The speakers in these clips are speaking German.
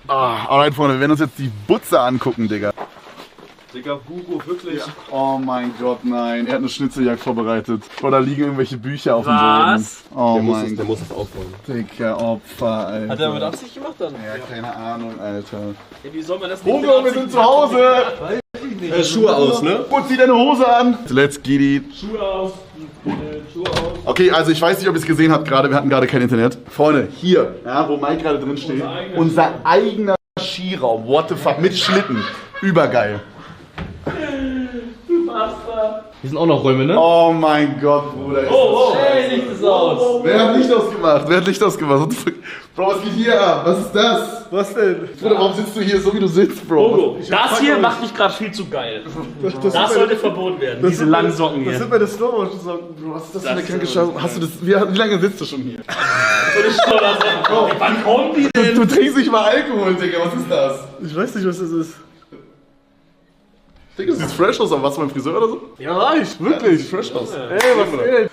Alright, Freunde, wir werden uns jetzt die Butze angucken, Digga. Digga, Hugo, wirklich? Ja. Oh mein Gott, nein. Er hat eine Schnitzeljagd vorbereitet. Boah, da liegen irgendwelche Bücher auf dem Boden. Was? Oh mein Gott. Der muss das aufbauen. Digga, Opfer, Alter. Hat er mit Absicht gemacht dann? Ja, keine Ahnung, Alter. Ja, wie soll man das nicht Hugo, wir sind zu Hause! Schuhe aus, ne? Gut, zieh deine Hose an! Let's get it. Schuhe aus. Schuhe aus. Okay, also ich weiß nicht, ob ihr es gesehen habt gerade, wir hatten gerade kein Internet. Freunde, hier, ja, wo Mike gerade drin steht, unser eigener Skiraum, what the fuck, mit Schlitten. Übergeil. Du Bastard. Hier sind auch noch Räume, ne? Oh mein Gott, Bruder. Hey, Licht ist aus. Wer hat Licht ausgemacht? Wer hat Licht ausgemacht? What the fuck? Bro, was geht hier ab? Was ist das? Was denn? Bruder, warum sitzt du hier so, wie du sitzt, Bro? Hugo, das hier macht mich gerade viel zu geil. Das sollte verboten werden, diese langen Socken Das hier. sind meine Snowboard-Socken, Bro. Was ist das für eine kranke Scheiße? Hast du das, wie lange sitzt du schon hier? Wann kommen die denn? Du trinkst nicht mal Alkohol, Digga, was ist das? Ich weiß nicht, was das ist. Digga, du siehst fresh aus, aber warst du beim Friseur oder so? Ja, wirklich. Fresh aus. Ey, was ey?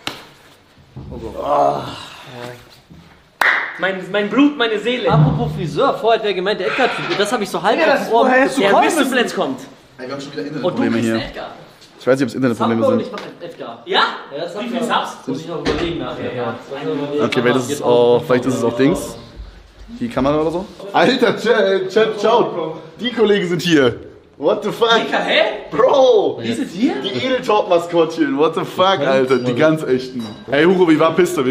Mein Blut, meine Seele. Apropos Friseur, vorher hat wer gemeint, der Edgar, das habe ich so halb auf dem Ohr. Der Wüstenflitz kommt. Ey, wir haben schon wieder Und du Internetprobleme bist hier. Edgar. Ich weiß nicht, ob es Internetprobleme sind. Ich mach Edgar. Ja? Ja, das Wie viel Subs? muss ich noch überlegen nachher. Ja. Okay, vielleicht ist es auch Dings. Die Kamera oder so. Alter, Chat, schaut. Die Kollegen sind hier. What the fuck? Dicker, hä? Bro! Die sind hier? Die Edeltalk-Maskottchen. What the fuck, Alter? Die ganz echten. Hey Hugo, wie war Piste?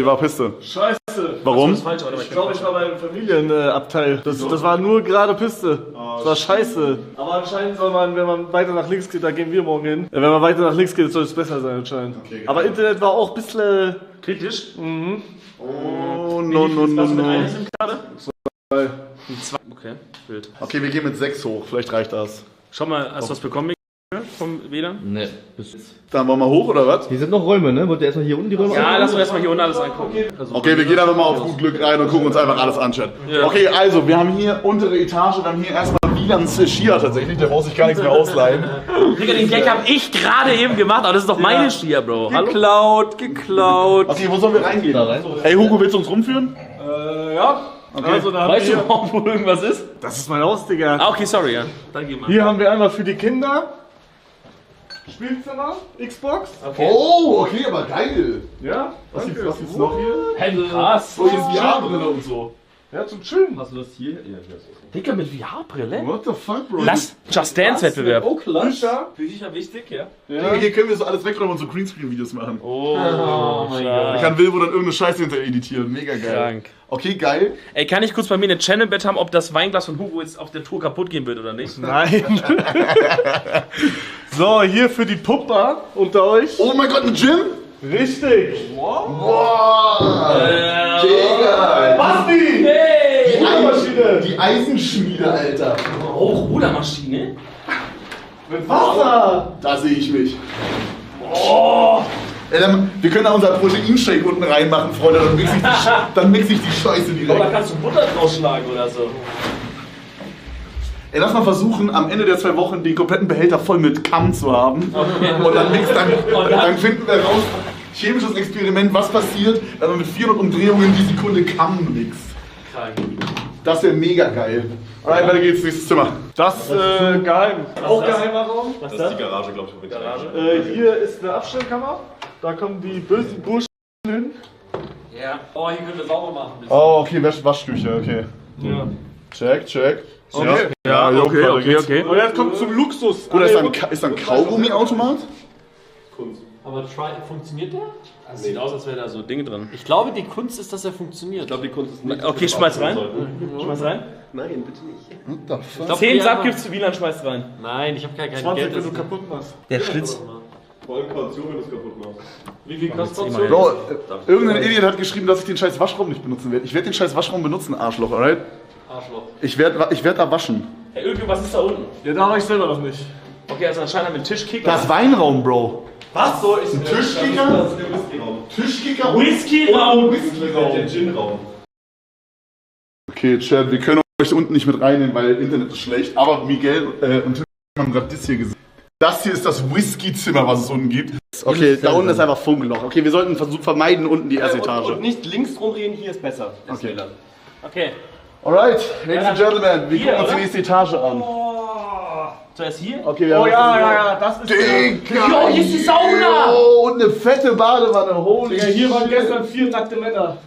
Scheiße. Warum? Ich glaube, ich war beim Familienabteil. Das war nur gerade Piste. Das war scheiße. Aber anscheinend soll man, wenn man weiter nach links geht, da gehen wir morgen hin. Wenn man weiter nach links geht, soll es besser sein anscheinend. Okay, aber Internet war auch ein bisschen... Kritisch. Oh, no. Okay, wild. Okay, wir gehen mit 6 hoch. Vielleicht reicht das. Schau mal, hast du was bekommen vom WLAN? Ne. Dann wollen wir hoch, oder was? Hier sind noch Räume, ne? Wollt ihr erstmal hier unten die Räume Ja, lass uns erstmal hier unten alles angucken. Okay, wir gehen einfach mal auf gut Glück rein und gucken uns einfach alles an, Chat. Ja. Okay, also, wir haben hier untere Etage, wir haben hier erstmal Wielands Skier tatsächlich, der braucht sich gar nichts mehr ausleihen. Digga, den Gag hab ich gerade eben gemacht, aber das ist doch meine Skier, Bro. Hallo? Geklaut. Okay, wo sollen wir reingehen? Da rein? Hey Hugo, willst du uns rumführen? Ja. Okay. Also, da haben Weißt du wir... überhaupt, wo irgendwas ist? Das ist mein Haus, Digga. Ah, okay, sorry, ja. Dann geh mal. Hier haben wir einmal für die Kinder Spielzimmer, Xbox. Okay. Oh, okay, aber geil. Ja, Was gibt's noch hier? Hey, krass. So, hier ist VR-Brille und so. Ja, zum Chillen. Hast du das hier? Ja, Digga, mit VR-Brille? What the fuck, Bro? Lass Just Dance-Wettbewerb. Oh, klar. Bücher. Bücher wichtig, ja. Digga, hier können wir so alles wegräumen und so Greenscreen-Videos machen. Oh, mein Da kann Wilbo dann irgendeine Scheiße hinter editieren. Mega geil. Krank. Okay, geil. Ey, kann ich kurz bei mir eine Channel-Bet haben, ob das Weinglas von Hugo jetzt auf der Tour kaputt gehen wird oder nicht? Nein. So, hier für die Pupper unter euch. Oh mein Gott, ein Gym? Richtig. Boah. Digga. Basti! Hey! Rudermaschine. Die Eisenschmiede, Alter. Oh, Rudermaschine? Mit Wasser. Da sehe ich mich. Oh. Ey, dann, wir können da unser Proteinshake unten reinmachen, Freunde. Dann mixe ich die Scheiße Oder direkt. kannst du Butter draus schlagen oder so? Ey, lass mal versuchen, am Ende der 2 Wochen den kompletten Behälter voll mit Kamm zu haben. Und dann finden wir raus, chemisches Experiment, was passiert, wenn man mit 400 Umdrehungen die Sekunde Kamm mixt. Krank. Das wäre mega geil. Alright, weiter geht's, nächstes Zimmer. Das geheim. Auch geheimer Raum. Was ist das? Die Garage, glaube ich, Garage. Hier ist eine Abstellkammer. Da kommen die bösen Burschen hin. Ja. Oh, hier können wir sauber machen. Oh, okay, Waschküche, okay. Ja. Check. Okay. Ja, okay. Und jetzt kommt zum Luxus. Oder ist da ein Kaugummiautomat? Aber funktioniert der? Das sieht aus, als wäre da so Dinge drin. Ich glaube, die Kunst ist, dass er funktioniert. Ich glaube, die Kunst ist nicht. Okay, schmeiß rein. Schmeiß rein. Nein, bitte nicht. 10 Sub gibt's zu Wieland, schmeiß rein. Nein, ich habe kein 20, Geld. wenn du kaputt machst. Der Schlitz. Vor allem Kaution, wenn du es kaputt machst. Wie viel kostet das? Bro, irgendein Idiot hat geschrieben, dass ich den scheiß Waschraum nicht benutzen werde. Ich werde den scheiß Waschraum benutzen, Arschloch, alright? Arschloch. Ich werd da waschen. Hey, irgendwas ist da unten. Ja, da war ich selber noch nicht. Okay, also anscheinend haben wir einen Tischkicker. Das ist Weinraum, Bro. Was? So ist Ein Tischkicker? Das ist der Whisky-Raum. Tischkicker und Whisky-Raum. Der Gin-Raum. Okay, Chat, wir können euch unten nicht mit reinnehmen, weil Internet ist schlecht. Aber Miguel und Tim haben gerade das hier gesehen. Das hier ist das Whisky-Zimmer, was es unten gibt. Okay, da unten ist einfach Funkloch. Okay, wir sollten vermeiden unten die erste Etage. Und nicht links rumdrehen, hier ist besser. Okay. Okay. Alright, ladies and gentlemen, wir Hier, gucken uns die oder? nächste Etage an. Zuerst hier? Okay, wir Oh haben ja, das ist Digga! Jo, hier ist die Sauna! Oh, und eine fette Badewanne, holy Ja, hier waren shit. gestern 4 nackte Männer.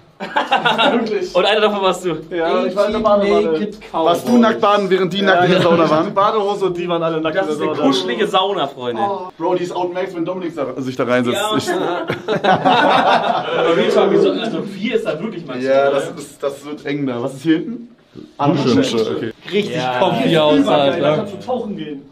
Wirklich. Und einer davon warst du. Ja, ich war in der Badewanne. Warst du nackt baden, während die nackt in der Sauna Die waren? Badehose und die waren alle nackt Das in ist der eine Sauna. kuschelige Sauna, Freunde. Bro, die ist outmaxed, wenn Dominik sich da reinsetzt. Also 4 ist da wirklich maximal. Ja, das wird eng da. Was ist hier hinten? Dusche. Okay. Richtig comfy aus, Da Alter. kannst du tauchen gehen.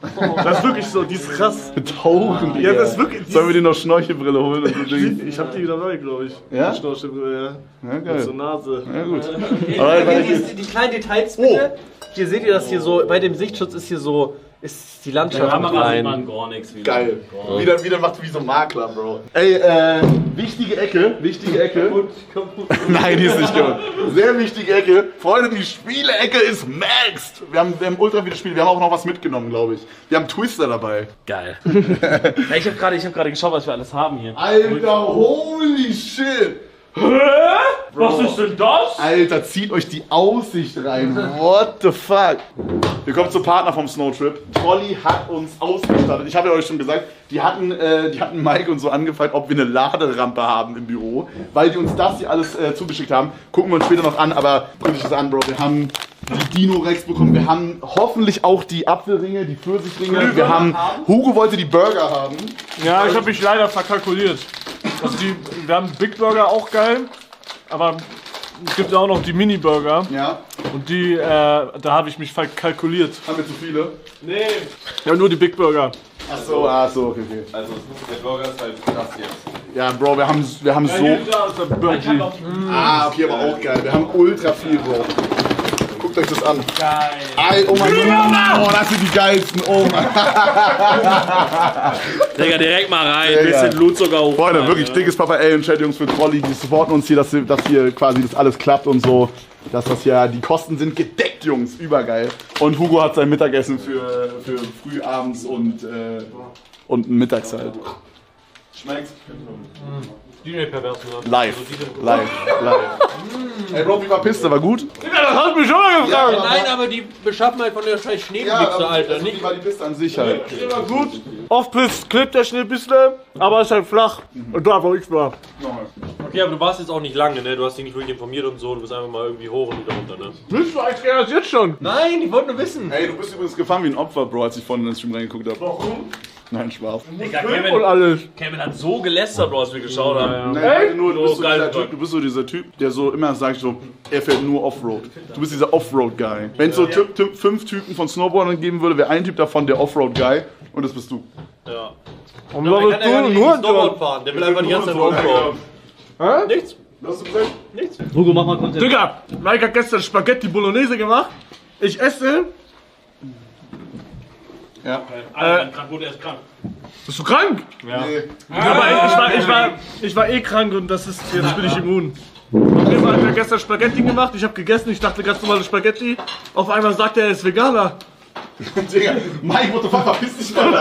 Das ist wirklich so, die ist krass. Tauchen, Digga. Ja, das ist wirklich. Sollen wir dir noch Schnorchelbrille holen? Und so Ding? Ich hab die wieder neu, glaube ich. Ja? Die Schnorchelbrille, Ja, ja. geil. Zur Nase. Ja, gut. Hier, Alright, weiter die kleinen Details bitte. Hier seht ihr das hier so, bei dem Sichtschutz ist hier so, ist die Landschaft mit rein. gar nichts. Geil. Wieder macht wie so ein Makler, Bro. Ey, wichtige Ecke. Nein, die ist nicht kaputt. Sehr wichtige Ecke. Freunde, die Spiele-Ecke ist maxed. Wir haben ultra viele Spiele. Wir haben auch noch was mitgenommen, glaube ich. Wir haben Twister dabei. Geil. Ich habe gerade geschaut, was wir alles haben hier. Alter, holy shit. Was ist denn das? Alter, zieht euch die Aussicht rein. What the fuck? Wir kommen zum Partner vom Snowtrip. Trolli hat uns ausgestattet. Ich habe ja euch schon gesagt, die hatten Mike und so angefragt, ob wir eine Laderampe haben im Büro, weil die uns das hier alles zugeschickt haben. Gucken wir uns später noch an, aber guck dich das an, Bro. Wir haben die Dino-Rex bekommen. Wir haben hoffentlich auch die Apfelringe, die Pfirsichringe. Wir haben, Hugo wollte die Burger haben. Ja, ich habe mich leider verkalkuliert. Also wir haben Big Burger auch geil, aber es gibt ja auch noch die Mini-Burger. Ja, Und die, da habe ich mich verkalkuliert. haben wir zu viele? Nee. Ja, nur die Big Burger. Ach so, okay. Also der Burger ist halt das jetzt. Ja, Bro, wir haben so... Da ist der Burger. Ah, okay, aber auch geil. Wir haben ultra viel, Bro. Guckt euch das an. Geil. Oh mein Gott. Oh, das sind die geilsten. Oh mein Digga, direkt mal rein. Digga. Bisschen Blut sogar hoch. Freunde, wirklich dickes Papa L und Chat, Jungs, für Trolli. Die supporten uns hier, dass hier quasi das alles klappt und so. Dass das ja, die Kosten sind gedeckt, Jungs. Übergeil. Und Hugo hat sein Mittagessen für früh abends und mittags halt. Schmeckt's? Live. Ey, Bro, wie war Piste? War gut? Das hat mich schon mal gefragt. Nein, aber die Beschaffenheit von der scheiß Schneeblitze, Alter. Wie war die Piste an sich halt? Immer gut. Oft klebt der Schnee ein bisschen, aber ist halt flach. Und da, wo ich war. Okay, aber du warst jetzt auch nicht lange, ne? Du hast dich nicht wirklich informiert und so, du bist einfach mal irgendwie hoch und wieder runter, ne? Willst du eigentlich gerne das jetzt schon? Nein, ich wollte nur wissen. Ey, du bist übrigens gefahren wie ein Opfer, Bro, als ich vorhin in den Stream reingeguckt habe. Warum? Nein, Spaß. Digga, Und alles. Kevin hat so gelästert, Bro, als wir geschaut haben. Nein, du bist so geil, dieser Typ, du bist so dieser Typ, der so immer sagt so, er fährt nur Offroad. Du bist dieser Offroad-Guy. Wenn es so 5 Typen von Snowboardern geben würde, wäre ein Typ davon der Offroad-Guy und das bist du. Ja. Und Der warum kann ja gar du nicht nur Snowboard fahren, der will einfach die ganze Zeit Offroad. Nichts. Was hast du gesagt? Hugo, mach mal Content. Digga, Mike hat gestern Spaghetti Bolognese gemacht. Ich esse. Ja. Er ist krank. Bist du krank? Nee. Aber ich war eh krank und jetzt bin ich immun. Auf jeden Fall hat er gestern Spaghetti gemacht, ich habe gegessen, ich dachte ganz normale Spaghetti. Auf einmal sagt er ist Veganer. Digga, Mike, what the fuck, verpiss dich mal.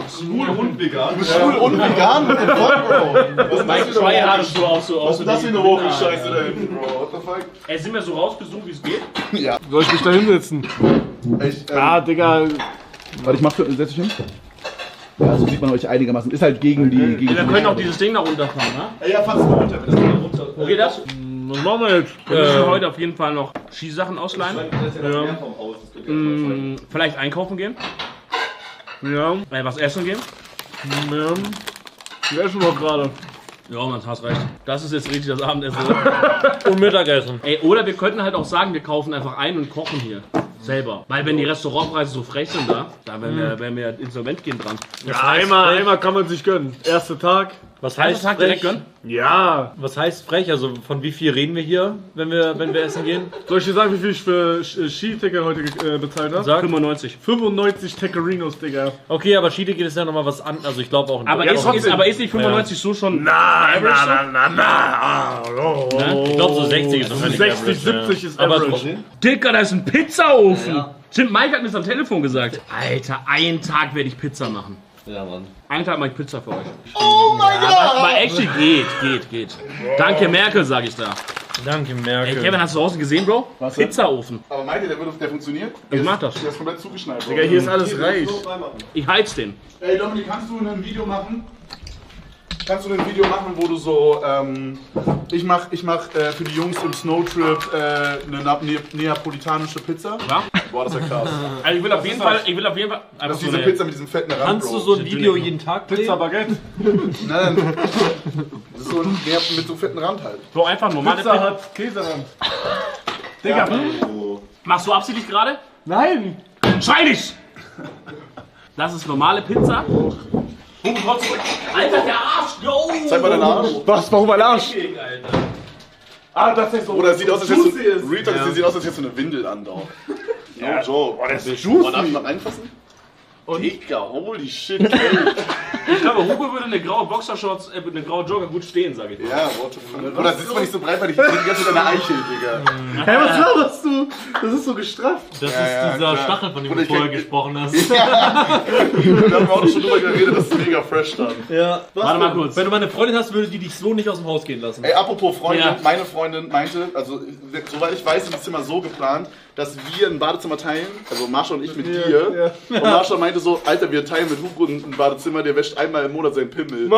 Schwul und vegan. Du bist schwul und vegan? What the fuck, Bro? Was ist das für eine hattest du auch so Was ist das für eine Woche-Scheiße da hinten, Bro? What the fuck? Ey, sind wir so rausgesucht, wie es geht? Ja. Soll ich mich da hinsetzen? Echt, Digga. Warte, setz dich hin. Ja, so sieht man euch einigermaßen. Ist halt gegen die... Wir können auch dieses Ding da runterfahren, ne? Ey, ja, fahr's mal runter, bitte. Wo geht das? Was machen wir jetzt? Wir müssen heute auf jeden Fall noch Skisachen ausleihen. Vom Haus, das könnte ja sein. Vielleicht einkaufen gehen. Ja, Was essen gehen. ja. Wir essen doch gerade. Ja, man hast recht. Das ist jetzt richtig das Abendessen. Und Mittagessen. Ey, oder wir könnten halt auch sagen, wir kaufen einfach ein und kochen hier. Selber. Weil wenn die Restaurantpreise so frech sind da werden wir insolvent gehen dran. Ja, einmal kann man sich gönnen. Erster Tag. Was heißt Tag direkt gönnen? Ja. Was heißt frech? Also von wie viel reden wir hier, wenn wir essen gehen? Soll ich dir sagen, wie viel ich für Skiticket heute bezahlt habe? Sag. 95. 95 Tackerinos, Digga. Okay, aber Skiticket ist ja nochmal was an. Also ich glaube auch in Aber, Deutschland. ist nicht 95 so schon... Na. Ich glaube so 60 ist wahrscheinlich 60, average, 70 ist Aber average. Dicker, da ist ein Pizzaofen. Stimmt, Mike hat mir das am Telefon gesagt. Alter, einen Tag werde ich Pizza machen. Ja, Mann. Einen Tag mache ich Pizza für euch. Oh mein Gott! Aber actually geht. Danke Merkel, sag ich da. Danke, Ey, Merkel. Kevin, hast du draußen gesehen, Bro? Was denn? Pizzaofen. Aber meint ihr, der funktioniert? Ich mach das. Der ist komplett zugeschneit. Digga, hier ist alles reich. Ich heiz den. Ey, Dominik, kannst du ein Video machen? Kannst du ein Video machen, wo du so, ich mach für die Jungs im Snowtrip eine neapolitanische Pizza? Ja? Boah, das ist ja krass. Also ich will auf jeden Fall Das einfach ist so diese eine, Pizza mit diesem fetten Rand, Kannst du Bro. so ein Video jeden Tag drehen? Pizza Baguette. Nein, das ist so ein mit so fetten Rand halt. so einfach normale Pizza Pizza. hat Käserand. Digga, Machst du absichtlich gerade? nein! Schrei nicht! Das ist normale Pizza. Alter, der Arsch! Yo! Zeig mal deinen Arsch. Was, warum ein Arsch? Alter. Ah, das ist so. Oder es sieht aus, als hättest juicy du, ist. Real Talk, das sieht aus, als hättest du eine Windel an, Dog. No joke. Boah, das ist juicy. Darf ich mal reinfassen? Und? Digga, holy shit. Ich glaube, Hugo würde eine graue Boxershorts, eine graue Jogger gut stehen, sage ich. Ja, what the fuck. Oder sitzt man nicht so breit, weil ich bin die ganze Zeit an der Eichel, Digga. Hey, was laberst du? Das ist so gestrafft. Das ist ja, dieser klar. Stachel, von dem Und du ich vorher kenn- gesprochen hast. Da haben wir auch schon drüber geredet, dass es mega fresh stand. Ja. Warte mal kurz. Wenn du mal eine Freundin hast, würde die dich so nicht aus dem Haus gehen lassen. Ey, apropos Freundin, Ja. meine Freundin meinte, also soweit ich weiß, ist das Zimmer so geplant, dass wir ein Badezimmer teilen, also Marsha und ich mit dir. Und Marsha meinte so, Alter, wir teilen mit Hugo ein Badezimmer, der wäscht einmal im Monat seinen Pimmel.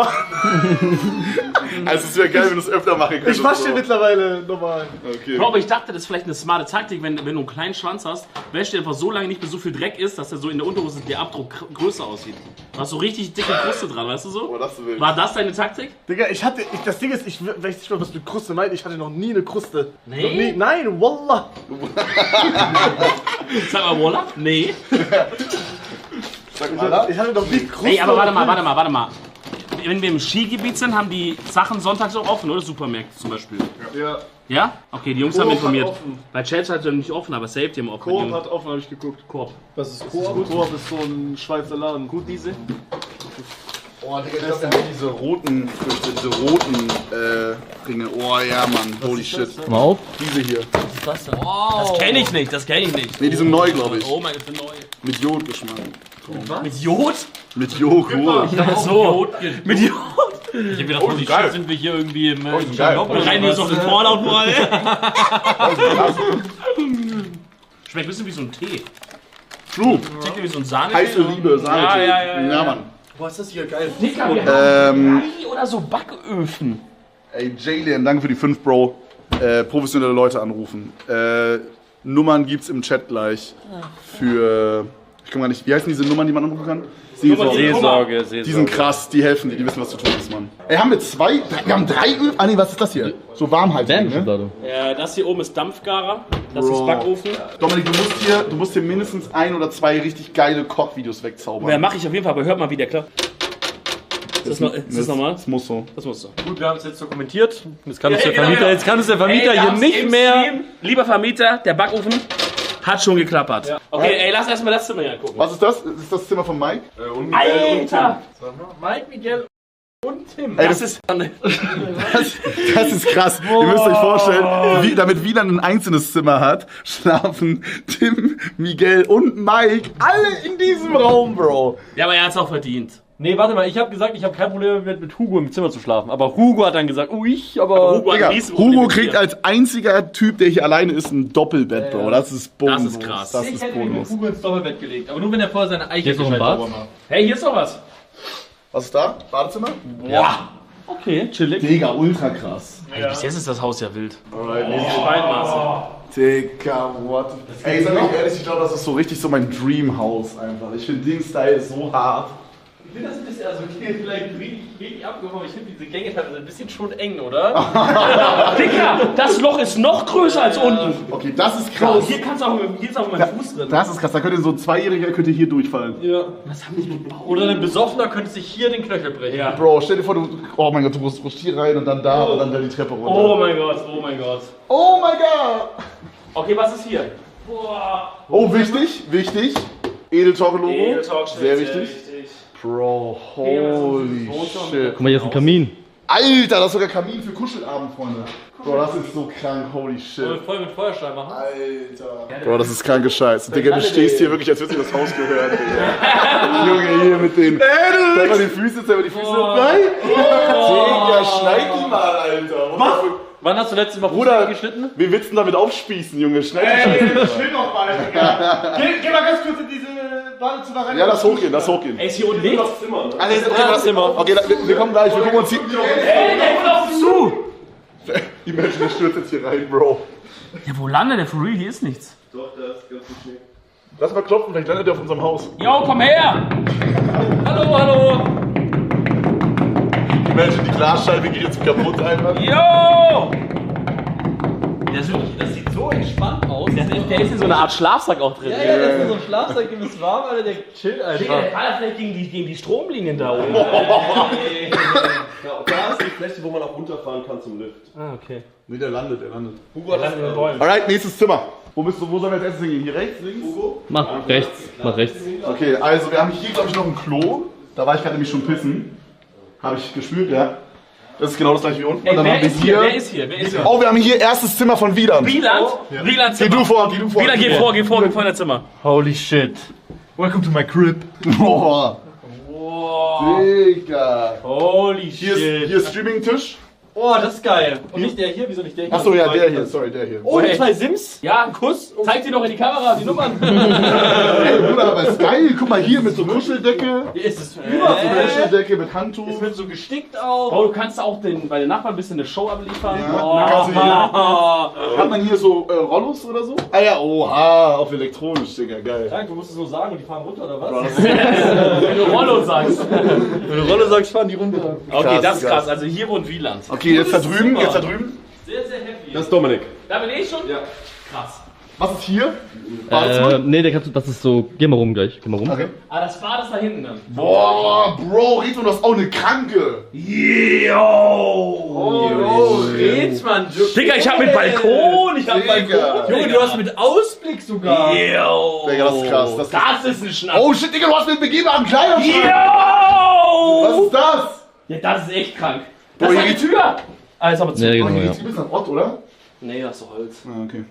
Also es wäre geil, wenn du es öfter machen könntest. Ich wasche den mittlerweile normal. Okay. Bro, aber ich dachte, das ist vielleicht eine smarte Taktik, wenn du einen kleinen Schwanz hast, wäschst du einfach so lange nicht, bis so viel Dreck ist, dass der so in der Unterhose der Abdruck größer aussieht. Du hast so richtig dicke Kruste dran, weißt du so? Boah, das ist wild. War das deine Taktik? Digga, das Ding ist, ich weiß nicht mal, was mit Kruste meint. Ich hatte noch nie eine Kruste. Nee? Noch nie. Nein, wallah. Sag mal, Walla? Nee. Sag mal, Ich hatte noch nie Kruste. Ey, aber warte mal. Wenn wir im Skigebiet sind, haben die Sachen sonntags auch offen, oder? Supermärkte zum Beispiel. Ja, Ja? Okay, die Jungs Coop haben hat informiert. offen. Bei Chelsea hat es nicht offen, aber Safety haben offen. Coop Die hat offen, habe ich geguckt. Coop. Was ist Coop ist so ein Schweizer Laden. Gut, diese? oh, Digga, das sind diese roten Früchte, diese roten Dinge. Oh ja, Mann, holy shit. Mal auf. Diese hier. Das kenne ich nicht, Nee, die sind neu, glaube ich. Oh, meine sind neu. Mit Jodgeschmack. Mit Jod? Mit Joghurt. So. Mit Jod? Ich hab gedacht, Oh, holy geil. shit, sind wir hier irgendwie im geil. Tschernobyl Rein oder jetzt auf was? den Vorlaut mal. Schmeckt ein bisschen wie so ein Tee. True. Schmeckt wie so ein Sahne. Heiße Liebe, Sahne. Ja. Mann. Boah, ist das hier geil. Dicker, wir haben Blei oder so Backöfen. Ey, Jalen, danke für die 5, Bro. Professionelle Leute anrufen. Nummern gibt's im Chat gleich. Für. Ich kann gar nicht. Wie heißen diese Nummern, die man anrufen kann? Seelsorge. Die sind krass, die helfen dir, die wissen, was zu tun ist, Mann. Ey, haben wir zwei? Wir haben 3 Öfen? Ah, nee, was ist das hier? So warmhaltig, ne? Das hier oben ist Dampfgarer. Das Bro. ist Backofen. Dominik, du musst hier mindestens 1 oder 2 richtig geile Kochvideos wegzaubern. Ja, mache ich auf jeden Fall, aber hört mal, wie der klappt. Ist das normal? Das muss so. Das musst du. Gut, wir haben es jetzt dokumentiert. Jetzt kann Ja, uns der genau, Vermieter, genau. jetzt kann uns der Vermieter Ey, wir hier haben's nicht im mehr. Stream. Lieber Vermieter, der Backofen hat schon geklappert. Okay, ey, lass erstmal das Zimmer hier angucken. Was ist das? Ist das Zimmer von Mike? Alter! Mike, Miguel und Tim. Ey, das ist krass. Ihr müsst euch vorstellen, damit Wieland ein einzelnes Zimmer hat, schlafen Tim, Miguel und Mike alle in diesem Raum, Bro. Ja, aber er hat's auch verdient. Nee, warte mal, ich habe gesagt, ich habe kein Problem mit Hugo im Zimmer zu schlafen. Aber Hugo hat dann gesagt, aber Hugo hat Digga, ein Riesenproblem Hugo mit kriegt dir. als einziger Typ, der hier alleine ist, ein Doppelbett, Bro. Das ist bodenlos. Das ist krass. Das ich ist hätte ihn mit bodenlos. Hugo ins Doppelbett gelegt. Aber nur wenn er vorher seine Eichel noch ein Bad? macht. Hey, hier ist doch was. Was ist da? Badezimmer? Okay, chillig. Digga, ultra krass. Ey, bis jetzt ist das Haus ja wild. Spaltmaße. Digga, what? Ey, sag ich ehrlich, ich glaube, das ist so richtig so mein Dreamhouse einfach. Ich finde den Style so hart. Ich finde das ein bisschen, also okay, vielleicht richtig abgehoben, aber ich finde diese Gänge teilweise ein bisschen schon eng, oder? Dicker, das Loch ist noch größer als unten. Okay, das ist Bro, krass. hier ist auch mein Fuß drin. Das ist krass. Da könnte so ein Zweijähriger könnte hier durchfallen. Ja. Was haben die gebaut? Oder ein Besoffener könnte sich hier den Knöchel brechen. Ja. Bro, stell dir vor, oh mein Gott, du musst hier rein und dann da und dann da die Treppe runter. Oh mein Gott, oh mein Gott. Oh mein Gott! Okay, was ist hier? Boah. Oh, wichtig. Edeltalk-Logo. Edeltalk steht Sehr sehr wichtig. wichtig. Bro, holy shit. Guck mal, hier ist ein Kamin. Alter, das ist sogar Kamin für Kuschelabend, Freunde. Bro, das ist so krank, holy shit. Wollen wir voll mit Feuerstein machen? Alter. Bro, das ist kranke Scheiße. Digga, du stehst hier wirklich, als würde dir das Haus gehören, Digga. Junge, hier mit den... Zeig mal die Füße, Nein! Digga, schneid die mal, Alter. Wann hast du letztes Mal Bruder, Fußball geschnitten? wie willst du damit aufspießen, Junge? Schnell. Chill doch mal, Digga. Geh mal ganz kurz in diese Badezimmer rein. Ja, lass hochgehen, lass hochgehen. Ey, ist hier unten Licht? Okay, wir kommen gleich, wir gucken uns hier. Ey, der kommt auf uns zu! Imagine, ich stürze jetzt hier rein, Bro. Ja, wo landet der? For real, hier ist nichts. Doch, das ist ganz schnell. Lass mal klopfen, vielleicht landet er auf unserem Haus. Yo, komm her! Hallo, hallo! Imagine, die Glasscheibe geht jetzt kaputt einfach. Yo! Das sieht so entspannt aus. Der ist in so einer Art Schlafsack auch drin. Ja, der ist in so einem Schlafsack, dem ist warm, Alter, der chillt einfach. Digga, der ballert vielleicht gegen die Stromlinien da oben. Ja, da ist die Fläche, wo man auch runterfahren kann zum Lift. Ah, okay. Nee, der landet. Hugo hat das in den Bäumen. Alright, nächstes Zimmer. Wo sollen wir als erstes hingehen? Hier rechts, links? Hugo? Mach rechts. Okay, also wir haben hier, glaube ich, noch ein Klo. Da war ich gerade nämlich schon pissen. Habe ich gespült, ja. Das ist genau das gleiche wie unten. Ey, Und dann wer haben wir ist hier? Wer ist hier? Wer ist hier? Oh, wir haben hier erstes Zimmer von Wieland. Wieland? Wieland Geh Zimmer. du vor. Wieland, geh vor in dein Zimmer. Holy shit. Welcome to my crib. Boah. Wow. Digga. Holy Hier shit. ist Streaming-Tisch. Oh, das ist geil. Und nicht der hier, wieso nicht der hier? Achso, ja, der hier. Sorry, der hier. Oh, die 2 Sims? Ja, ein Kuss. Zeig dir doch in die Kamera die Nummern. Ey, Bruder, aber ist geil. Guck mal hier mit so Kuscheldecke. Hier ist es Kuscheldecke mit Handtuch. Ist mit so gestickt auch. Oh, du kannst auch bei den Nachbarn ein bisschen eine Show abliefern. Ja, Oh. kannst du hier, hat man hier so Rollos oder so? Ah ja, oha, auf elektronisch, Digga, geil. Frank, du musst es nur sagen und die fahren runter, oder was? Wenn du Rollo sagst. Wenn du Rolle sagst, fahren die runter. Okay, Krass, das ist krass. krass. Also hier wohnt Wieland. Okay, jetzt da drüben, Sehr, sehr happy. Das ist Dominik. Da bin ich schon? Ja. Krass. Was ist hier? Nee, das ist so. Geh mal rum gleich. Geh mal rum. Okay. Ah, das Bad ist da hinten dann. Boah, Bro, Rito, du hast auch eine Kranke. Oh, red's, Mann. Digga, ich hab mit Balkon. Ich hab Digga. Balkon. Junge, du hast mit Ausblick sogar. Yo. Digga, das ist krass. Das ist ein Schnapp. Oh shit, Digga, du hast einen begehbaren Kleiderschrank. Yo. Was ist das? Ja, das ist echt krank. Das Boah, ist hier eine Tür. Ah, jetzt aber zu. Ja, Oh, genau, hier ja. geht's ein bisschen nach Ott, oder? Nee, das ist doch Holz. Ah, okay.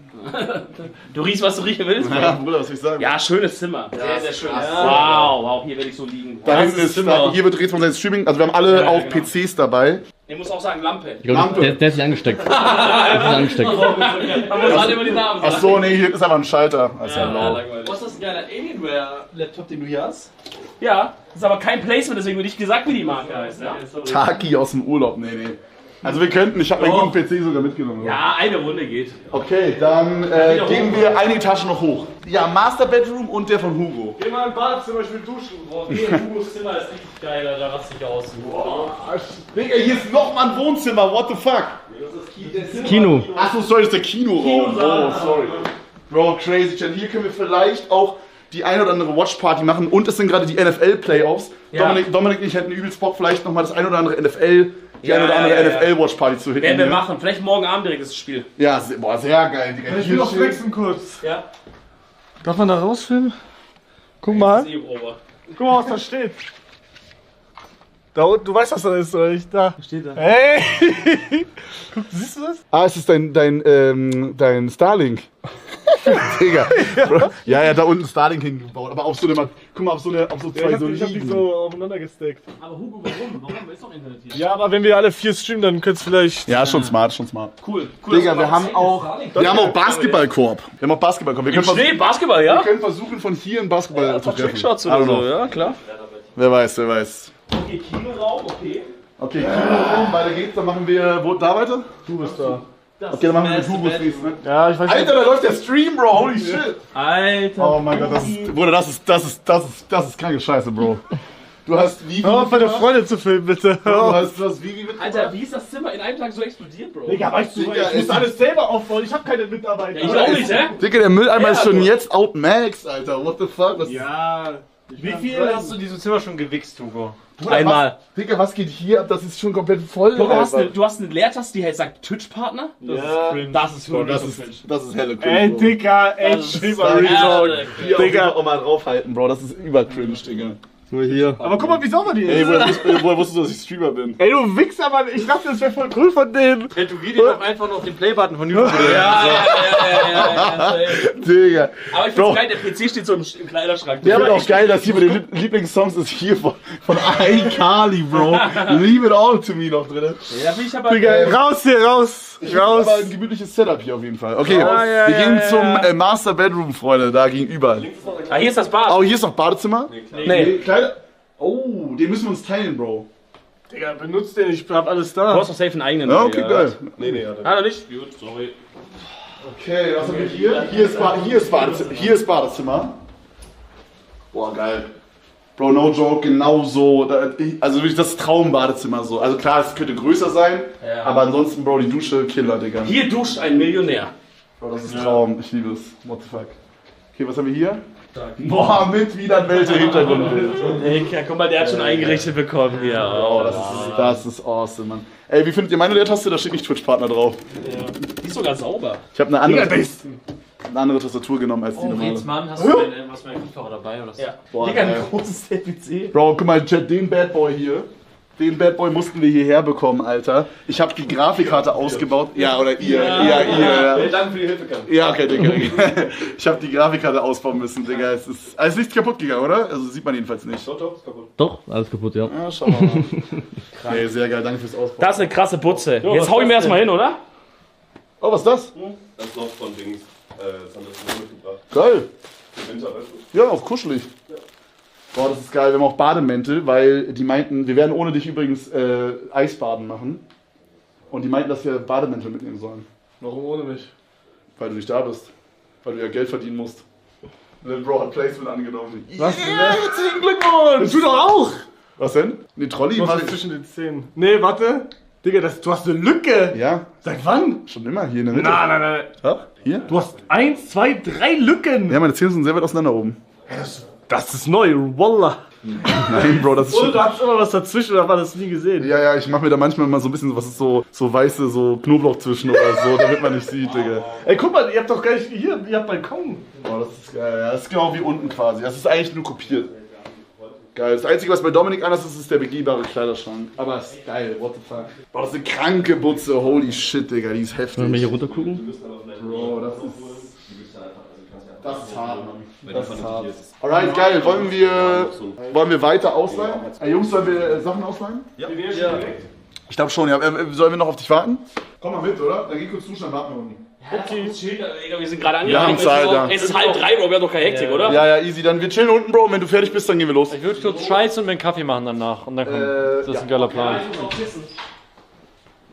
Du riechst, was du riechen willst? Ja, Bruder, was soll ich sagen? Ja, schönes Zimmer. Sehr, sehr schön. Wow, hier werde ich so liegen. Da hinten ist, hier wird Rätsel von seinem Streaming, also wir haben alle Ja, auch genau. PCs dabei. Ich muss auch sagen, Lampe. Ich glaub, der ist nicht angesteckt. Der ist nicht angesteckt. Man muss alle über die Namen sagen. Ach so, nee, hier ist aber ein Schalter. Das ist ja Ja, low. langweilig. Was ist das ein geiler Alienware-Laptop, den du hier hast? Ja, ist aber kein Placement, deswegen würde ich gesagt, wie die Marke heißt. Ja, Taki aus dem Urlaub, nee. Also wir könnten, ich habe meinen guten PC sogar mitgenommen. ja, eine Runde geht. Okay, dann gehen wir eine Etage noch hoch. Ja, Master Bedroom und der von Hugo. Geh mal im Badezimmer, ich will duschen. Boah, hier in Hugos Zimmer ist richtig geil, da raste ich aus. Digga, hier ist noch mal ein Wohnzimmer, what the fuck? Kino. Achso, sorry, das ist der Kinoraum. Oh, sorry. Bro, crazy. Chan. Hier können wir vielleicht auch die eine oder andere Watchparty machen und es sind gerade die NFL-Playoffs. Ja. Dominik und ich hätten übelst Bock, vielleicht nochmal das eine oder andere NFL, die Ja, eine oder andere ja, ja. NFL-Watchparty zu hitten. Werden wir hier. machen. Vielleicht morgen Abend direkt das Spiel. Ja, boah, sehr geil, Digga. Ich will noch flexen kurz. Ja. Darf man da rausfilmen? Guck mal. Das ist Ober. Guck mal, was da steht. Da unten, du weißt, was da ist, oder nicht? Da. Steht da. Hey! Guck, siehst du das? Ah, es ist dein Starlink. Digga. Bro. Ja, da unten Starlink hingebaut. Aber auf so eine, guck mal, auf so zwei so Ich hab die Liegen. so aufeinander gesteckt. Aber Hugo, warum? Warum? Ist doch Internet hier. Ja, aber wenn wir alle 4 streamen, dann könnt's vielleicht... Ja, schon smart. Cool. Digga, wir haben auch Basketballkorb. Wir können Schnee, Basketball, ja? Wir können versuchen, von hier einen Basketball zu treffen. Trickshots I don't oder know. so, ja, klar. Wer weiß. Okay, Kinoraum, okay. Okay, Kinoraum, weiter geht's. Dann machen wir, da weiter? Du bist da. Okay, dann machen wir mit Hugos nächsten, ne? Ja, ich weiß Alter, da läuft der Stream, Bro. Holy shit. Alter. Oh mein Gott, Bruder, das ist kranke Scheiße, Bro. Du hast wie Hör auf, meine Freunde zu filmen, bitte. Du hast wie mit Alter, wie ist das Zimmer in einem Tag so explodiert, Bro? Digga, weißt du, Digga, ich muss alles selber aufbauen. Ich hab keine Mitarbeiter. Ja, ich auch nicht, hä? Digga, der Mülleimer ist schon jetzt outmaxed, Alter. What the fuck? Was Ja. Wie viel hast du in diesem Zimmer schon gewichst, Hugo? Bruder, Einmal. Digga, was geht hier ab? Das ist schon komplett voll. Du hast, Alter. eine Leertaste, die halt sagt Twitch-Partner. Das ist Bro, cringe. das ist helle Ey, cringe, Bro. Digga, ey, Das ist Streamer Ja, Real. Hier Digga. auch mal draufhalten, Bro. Das ist übercringe, Digga. Nur hier. Aber guck mal, wie sauber die Ey, ist. woher wusstest du, dass ich Streamer bin? Ey, du Wichser, Mann. Ich dachte, das wäre voll cool von denen. Tätowier dir doch einfach noch den Playbutton von YouTube. Ja. Digga. Aber ich find's geil, der PC steht so im Kleiderschrank. Ich finde auch geil, dass hier bei den Lieblingssongs ist hier von iCarly, Bro. Leave it all to me noch drin. Ja, finde ich aber. Digga, raus hier, raus. Ich raus. Aber ein gemütliches Setup hier auf jeden Fall. Okay, wir gehen zum Master Bedroom, Freunde, da gegenüber. Ah, hier ist das Bad. Oh, hier ist noch Badezimmer? Nee. Kleine. Oh, den müssen wir uns teilen, Bro. Digga, benutzt den, ich hab alles da. Du hast doch safe einen eigenen. Ja, okay, geil. Nee, Ah, noch nicht? Gut, sorry. Okay, was haben wir hier? Hier ist Badezimmer. Boah, geil. Bro, no joke, genau so. Also wirklich das Traumbadezimmer so. Also klar, es könnte größer sein, aber ansonsten, Bro, die Dusche, Killer, Digga. Hier duscht ein Millionär. Bro, das ist Traum. Ich liebe es. What the fuck. Okay, was haben wir hier? Boah, mit wieder ein Hintergrundbild. Ja, guck mal, der hat schon eingerichtet bekommen hier. Oh, Das ist awesome, Mann. Ey, wie findet ihr meine Leertaste? Da steht nicht Twitch-Partner drauf. Die ist sogar sauber. Ich habe eine andere Tastatur genommen als die normale. Mann, hast du deinen Kopfhörer dabei oder so? Ja. Boah, Digga, ein geil. großes PC. Bro, guck mal, Chat, den Bad Boy hier. Den Bad Boy mussten wir hierher bekommen, Alter. Ich habe die Grafikkarte ausgebaut. Ja, oder ihr. Ja. Danke für die Hilfe, Kam. Ja, okay, Digga. Ich habe die Grafikkarte ausbauen müssen, Digga. Es ist nichts kaputt gegangen, oder? Also sieht man jedenfalls nicht. Doch, ist kaputt. Doch, alles kaputt, ja. Ja, schau mal. Ey, sehr geil, danke fürs Ausbauen. Das ist eine krasse Butze. Jetzt hau ich mir erstmal hin, oder? Oh, was ist das? Das ist noch von Dings. Das haben wir mitgebracht. Geil. Im Winter, weißt du? Ja, auch kuschelig. Boah, das ist geil. Wir haben auch Bademäntel, weil die meinten, wir werden ohne dich übrigens Eisbaden machen. Und die meinten, dass wir Bademäntel mitnehmen sollen. Warum ohne mich? Weil du nicht da bist. Weil du ja Geld verdienen musst. Der Bro hat Placement angenommen. Was denn? Herzlichen Glückwunsch! Du doch auch! Was denn? Ne, Trolley? Was ist zwischen den Zähnen? Nee, warte. Digga, du hast eine Lücke. Ja, Seit wann? schon immer hier in der Mitte. Nein. Ja, hier? Du hast 1, 2, 3 Lücken. Ja, meine Zähne sind sehr weit auseinander oben. Das ist neu, Wallah. Nein, Bro, das ist Und schon... du hast immer was dazwischen, da war das nie gesehen. Ja, ich mache mir da manchmal mal so ein bisschen was ist so weiße so Knoblauch zwischen oder so, damit man nicht sieht, Digga. Ey, guck mal, ihr habt doch gar nicht hier, ihr habt Balkon. Boah, das ist geil. Ja, das ist genau wie unten quasi. Das ist eigentlich nur kopiert. Geil. Das Einzige, was bei Dominik anders ist, ist der begehbare Kleiderschrank. Aber es ist geil, what the fuck. Boah, das ist eine kranke Butze. Holy shit, Digga, die ist heftig. Wollen wir hier runter gucken? Bro, das ist hart, Mann. Das ist hart. Alright, geil. Wollen wir weiter ausleihen? Ey, Jungs, sollen wir Sachen ausleihen? Ja. Ich glaube schon, ja. Sollen wir noch auf dich warten? Komm mal mit, oder? Dann geh kurz duschen, dann warten wir unten. Okay. Digga, wir sind gerade Wir haben Zeit, ja. Es ist 2:30, Bro, wir haben doch keine Hektik, oder? Ja, easy. Dann wir chillen unten, Bro. Und wenn du fertig bist, dann gehen wir los. Ich würde kurz scheißen und mir einen Kaffee machen danach. Und dann kommt. Das ist ein geiler Plan.